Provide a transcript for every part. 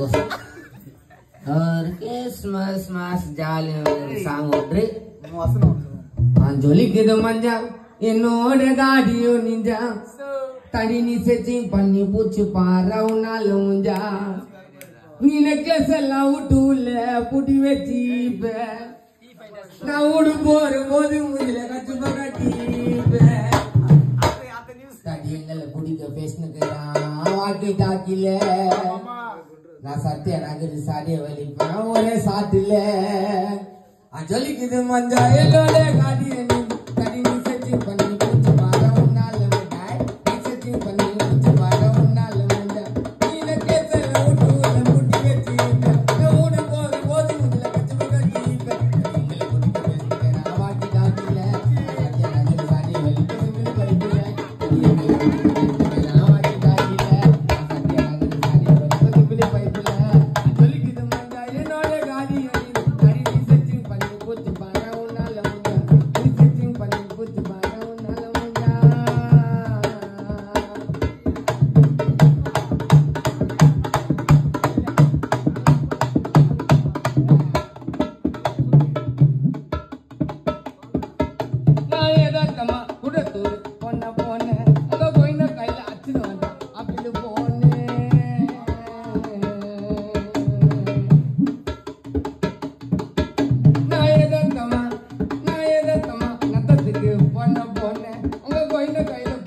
और Christmas mas jali sang odre anjoli kido manja enode gadiyo ninja tadi ni setting panni puchu para unalunja ni necklace la utule pudi vechibe na udu bor bodu mujile kachu bagatibe tadi engala pudi ke face na kaya waki takile na satya nagari sade wali pa ore saatile anjali kidu manja elole gadiyo tadi ni setting panni puchu para unalunja ni setting panni puchu para unalunja ni necklace la utule pudi vechibe na udu bor bodu mujile kachu bagatibe engala pudi ke face na kaya waki takile satya nagari sade wali pa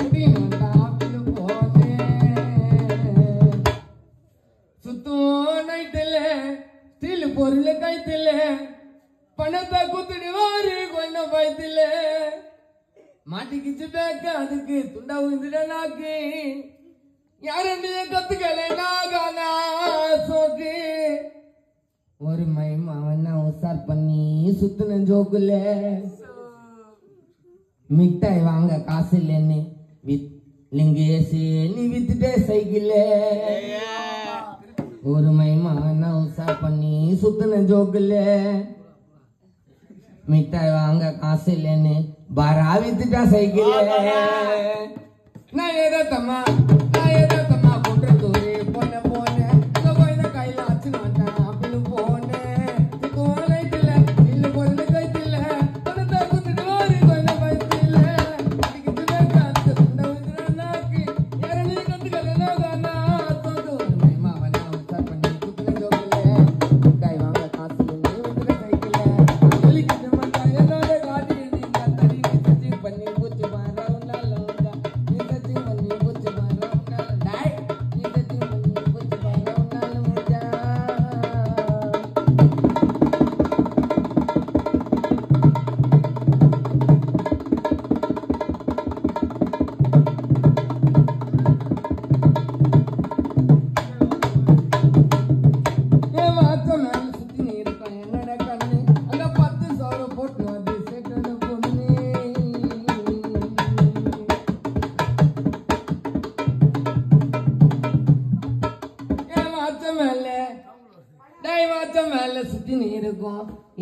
மிட்டாய் வாங்க காசு இல்லைன்னு லிங்கேசி நீ வித்துட்டே cycle ஒரு மைமா நான் உசார் பண்ணி சுத்தின ஜோக்குல மிட்டாய் வாங்க காசு இல்லைன்னு பாரா வித்துட்டா சைக்கிள் நான் ஏதோ தம்மா போன்ற தோறு போன போன கையில அச்சு மாட்டான் அப்படின்னு போனேன்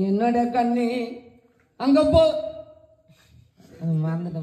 என்னோட கண்ணு அங்க போ மறந்துட்ட